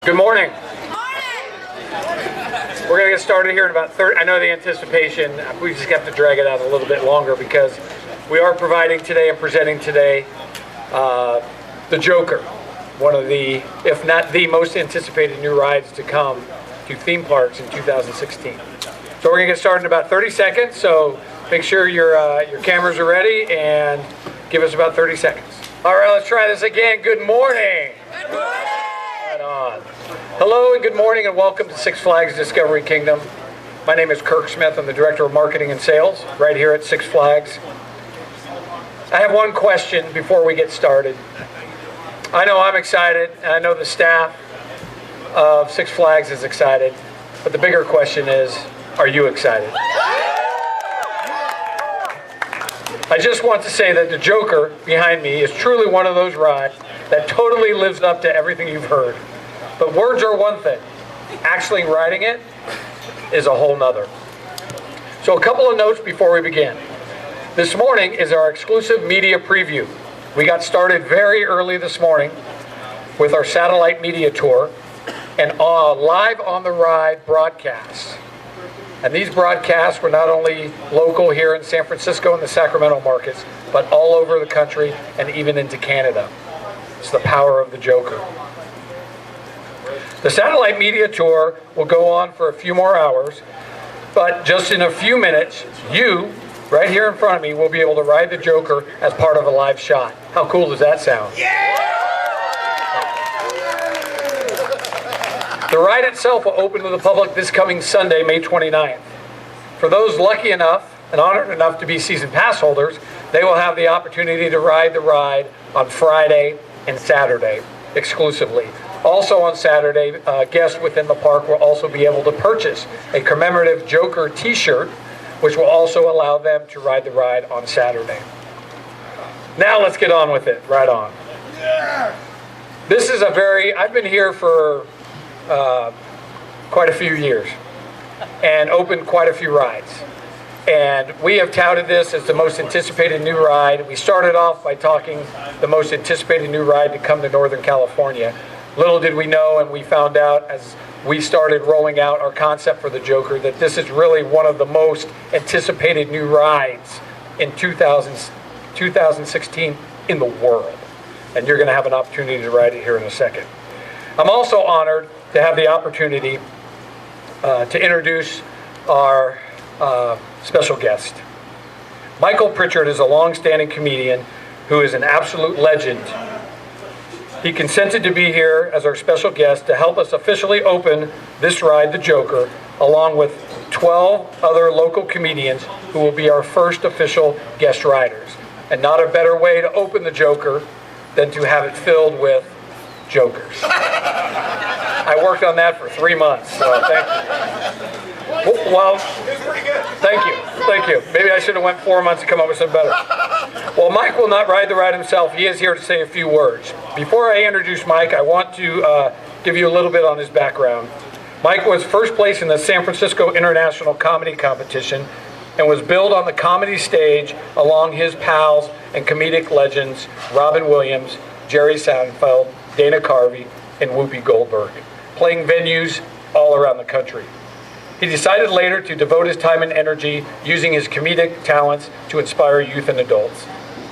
Good morning. We're going to get started here in about 30. I know the anticipation, we just have to drag it out a little bit longer because we are providing today and presenting today the Joker, one of the, if not the most anticipated new rides to come to theme parks in 2016. So we're going to get started in about 30 seconds, so make sure your cameras are ready and give us about 30 seconds. All right, let's try this again. Good morning. Good morning. Right on. Hello and good morning and welcome to Six Flags Discovery Kingdom. My name is Kirk Smith. I'm the Director of Marketing and Sales right here at Six Flags. I have one question before we get started. I know I'm excited, and I know the staff of Six Flags is excited, but the bigger question is, are you excited? I just want to say that the Joker behind me is truly one of those rides that totally lives up to everything you've heard. But words are one thing. Actually riding it is a whole nother. So a couple of notes before we begin. This morning is our exclusive media preview. We got started very early this morning with our satellite media tour and live on the ride broadcasts. And these broadcasts were not only local here in San Francisco and the Sacramento markets, but all over the country and even into Canada. It's the power of the Joker. The satellite media tour will go on for a few more hours, but just in a few minutes, you, right here in front of me, will be able to ride the Joker as part of a live shot. How cool does that sound? Yeah! The ride itself will open to the public this coming Sunday, May 29th. For those lucky enough and honored enough to be season pass holders, they will have the opportunity to ride the ride on Friday and Saturday exclusively. Also on Saturday, guests within the park will also be able to purchase a commemorative Joker t-shirt, which will also allow them to ride the ride on Saturday. Now let's get on with it, right on. This is I've been here for quite a few years and opened quite a few rides. And we have touted this as the most anticipated new ride. We started off by talking the most anticipated new ride to come to Northern California. Little did we know, and we found out as we started rolling out our concept for the Joker, that this is really one of the most anticipated new rides in 2016 in the world. And you're going to have an opportunity to ride it here in a second. I'm also honored to have the opportunity to introduce our special guest. Michael Pritchard is a long-standing comedian who is an absolute legend. He consented to be here as our special guest to help us officially open this ride, the Joker, along with 12 other local comedians who will be our first official guest riders. And not a better way to open the Joker than to have it filled with Jokers. I worked on that for 3 months, so thank you. Well, thank you. Maybe I should have went 4 months to come up with something better. Well, Mike will not ride the ride himself. He is here to say a few words. Before I introduce Mike, I want to give you a little bit on his background. Mike was first place in the San Francisco International Comedy Competition and was billed on the comedy stage along his pals and comedic legends Robin Williams, Jerry Seinfeld, Dana Carvey, and Whoopi Goldberg, playing venues all around the country. He decided later to devote his time and energy using his comedic talents to inspire youth and adults.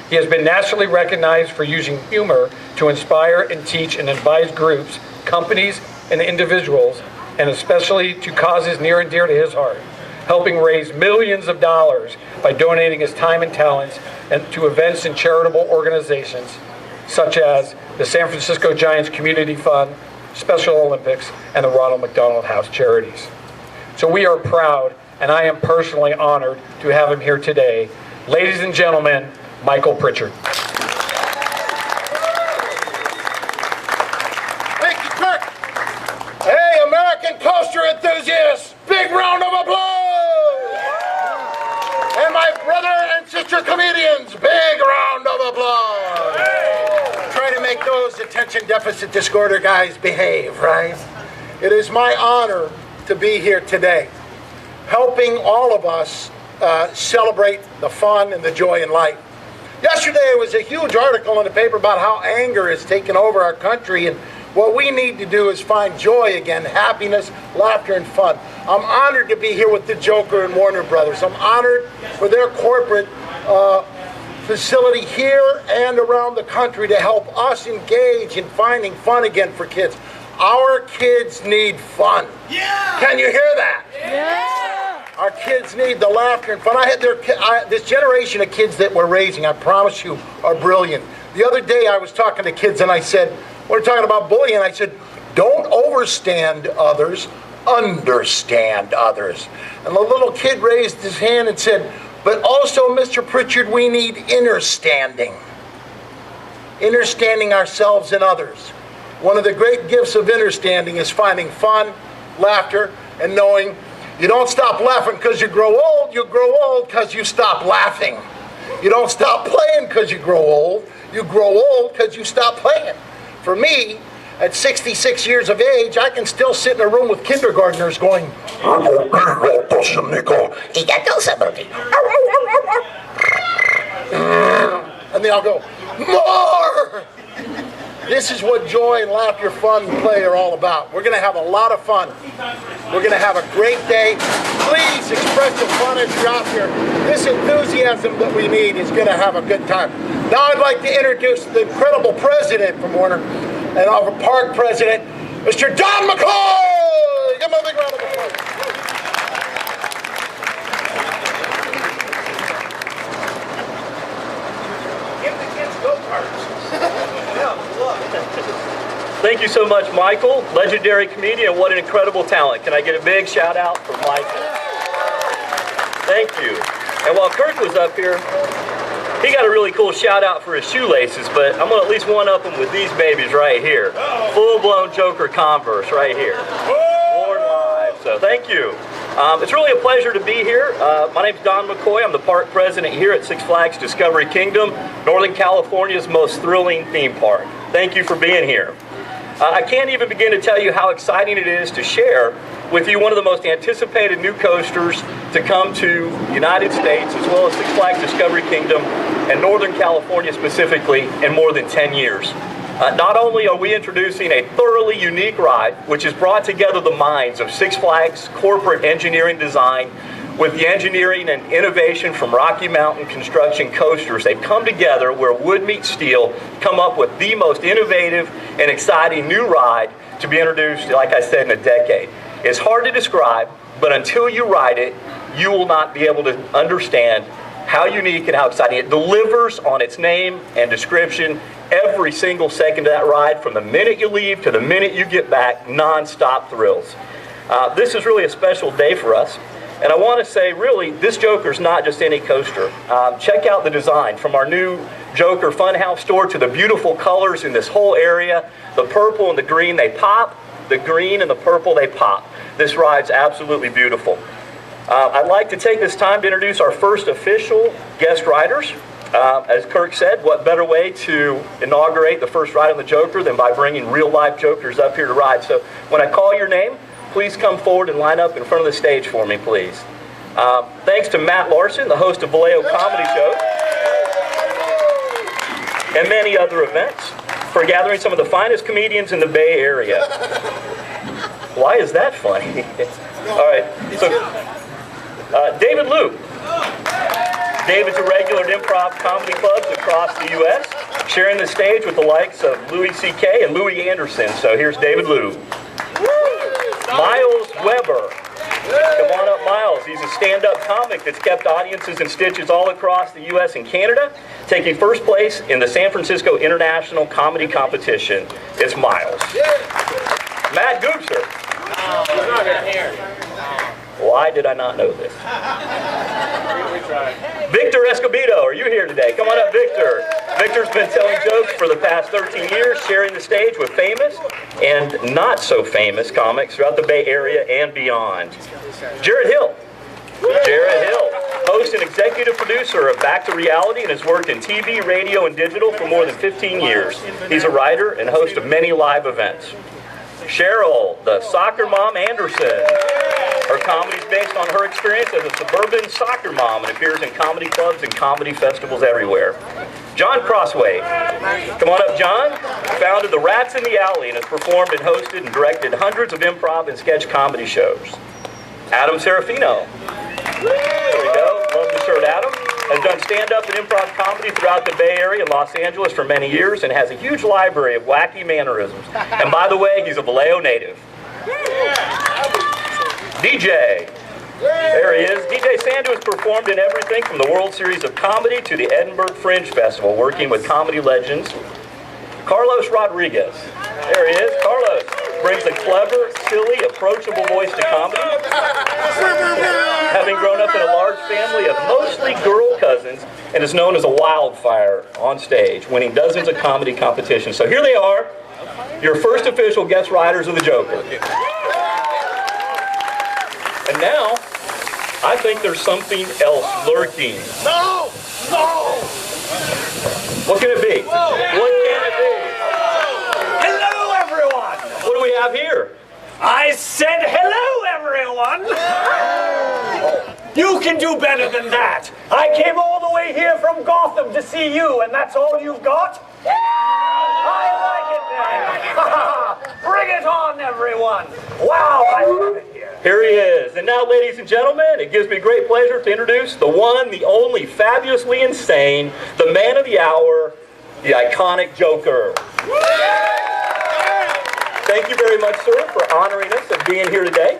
He has been nationally recognized for using humor to inspire and teach and advise groups, companies, and individuals, and especially to causes near and dear to his heart, helping raise millions of dollars by donating his time and talents and to events and charitable organizations such as the San Francisco Giants Community Fund, Special Olympics, and the Ronald McDonald House Charities. So we are proud, and I am personally honored to have him here today. Ladies and gentlemen, Michael Pritchard. Thank you, Kirk. Hey, American coaster enthusiasts, big round of applause. And my brother and sister comedians, big round of applause. Try to make those attention deficit disorder guys behave, right? It is my honor to be here today, helping all of us celebrate the fun and the joy in life. Yesterday was a huge article in the paper about how anger has taken over our country, and What we need to do is find joy again, happiness, laughter, and fun. I'm honored to be here with the Joker and Warner Brothers. I'm honored for their corporate facility here and around the country to help us engage in finding fun again for kids. Our kids need fun. Yeah! Can you hear that? Yeah! Our kids need the laughter and fun. This generation of kids that we're raising, I promise you, are brilliant. The other day I was talking to kids and I said, we're talking about bullying, I said, don't overstand others, understand others. And the little kid raised his hand and said, but also, Mr. Pritchard, we need understanding. Understanding ourselves and others. One of the great gifts of understanding is finding fun, laughter, and knowing you don't stop laughing because you grow old because you stop laughing. You don't stop playing because you grow old because you stop playing. For me, at 66 years of age, I can still sit in a room with kindergartners going, and then I'll go, more! This is what joy and laughter, fun, and play are all about. We're going to have a lot of fun. We're going to have a great day. Please express the fun as you're out here. This enthusiasm that we need is going to have a good time. Now I'd like to introduce the incredible president from Warner and our park president, Mr. Don McCoy! Give him a big round of applause. Thank you so much, Michael. Legendary comedian, what an incredible talent. Can I get a big shout out for Michael? Thank you. And while Kirk was up here, he got a really cool shout out for his shoelaces, but I'm gonna at least one-up him with these babies right here. Full-blown Joker Converse right here. Worn live, so thank you. It's really a pleasure to be here. My name's Don McCoy. I'm the park president here at Six Flags Discovery Kingdom, Northern California's most thrilling theme park. Thank you for being here. I can't even begin to tell you how exciting it is to share with you one of the most anticipated new coasters to come to the United States, as well as Six Flags Discovery Kingdom and Northern California specifically, in more than 10 years. Not only are we introducing a thoroughly unique ride, which has brought together the minds of Six Flags corporate engineering design with the engineering and innovation from Rocky Mountain Construction Coasters. They've come together where wood meets steel, come up with the most innovative and exciting new ride to be introduced, like I said, in a decade. It's hard to describe, but until you ride it, you will not be able to understand how unique and how exciting. It delivers on its name and description every single second of that ride, from the minute you leave to the minute you get back, non-stop thrills. This is really a special day for us. And I want to say, really, this Joker's not just any coaster. Check out the design, from our new Joker Funhouse store to the beautiful colors in this whole area. The purple and the green, they pop. The green and the purple, they pop. This ride's absolutely beautiful. I'd like to take this time to introduce our first official guest riders. As Kirk said, what better way to inaugurate the first ride on the Joker than by bringing real-life Jokers up here to ride. So when I call your name, please come forward and line up in front of the stage for me, please. Thanks to Matt Larson, the host of Vallejo Comedy Show, and many other events, for gathering some of the finest comedians in the Bay Area. Why is that funny? All right, so David Liu. David's a regular at improv comedy clubs across the U.S., sharing the stage with the likes of Louis C.K. and Louis Anderson. So here's David Liu. Miles Weber. Come on up, Miles. He's a stand-up comic that's kept audiences in stitches all across the U.S. and Canada, taking first place in the San Francisco International Comedy Competition. It's Miles. Matt Goopser. He's not here. Why did I not know this? Victor Escobedo, are you here today? Come on up, Victor. Victor's been telling jokes for the past 13 years, sharing the stage with famous and not so famous comics throughout the Bay Area and beyond. Jared Hill. Jared Hill, host and executive producer of Back to Reality, and has worked in TV, radio, and digital for more than 15 years. He's a writer and host of many live events. Cheryl, the soccer mom Anderson. Her comedy is based on her experience as a suburban soccer mom and appears in comedy clubs and comedy festivals everywhere. John Crossway. Come on up, John. Founded the Rats in the Alley and has performed and hosted and directed hundreds of improv and sketch comedy shows. Adam Serafino. There we go. Love the shirt, Adam. Has done stand-up and improv comedy throughout the Bay Area and Los Angeles for many years and has a huge library of wacky mannerisms. And by the way, he's a Vallejo native. DJ. There he is. DJ Sandu has performed in everything from the World Series of Comedy to the Edinburgh Fringe Festival, working with comedy legends. Carlos Rodriguez. There he is. Carlos brings a clever, silly, approachable voice to comedy. Having grown up in a large family of mostly girl cousins and is known as a wildfire on stage, winning dozens of comedy competitions. So here they are, your first official guest writers of the Joker. And now, I think there's something else lurking. No! No! What can it be? What can it be? Hello, everyone! What do we have here? I said hello, everyone! You can do better than that. I came all the way here from Gotham to see you, and that's all you've got? I like it there! Bring it on, everyone! Wow, I love it here. Here he is. And now, ladies and gentlemen, it gives me great pleasure to introduce the one, the only, fabulously insane, the man of the hour, the iconic Joker. Thank you very much, sir, for honoring us and being here today.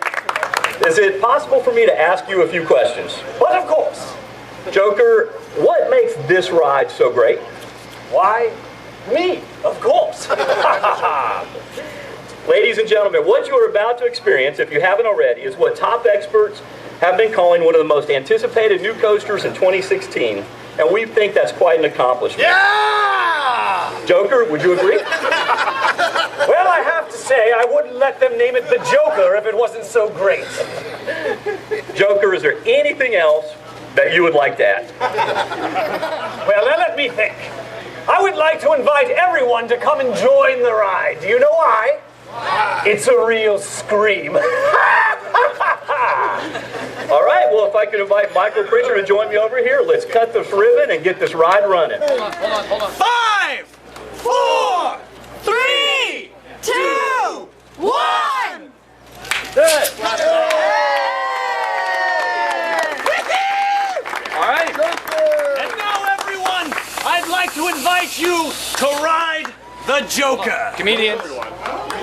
Is it possible for me to ask you a few questions? But of course. Joker, what makes this ride so great? Why, me, of course. Ladies and gentlemen, what you are about to experience, if you haven't already, is what top experts have been calling one of the most anticipated new coasters in 2016, and we think that's quite an accomplishment. Yeah! Joker, would you agree? Well, I have to say, I wouldn't let them name it the Joker if it wasn't so great. Joker, is there anything else that you would like to add? Well, now let me think. I would like to invite everyone to come and join the ride. Do you know why? It's a real scream. All right, well, if I could invite Michael Pritchard to join me over here, let's cut this ribbon and get this ride running. Hold on. 5, 4, 3, 2, 1. Good. All right. And now, everyone, I'd like to invite you to ride the Joker. Comedians.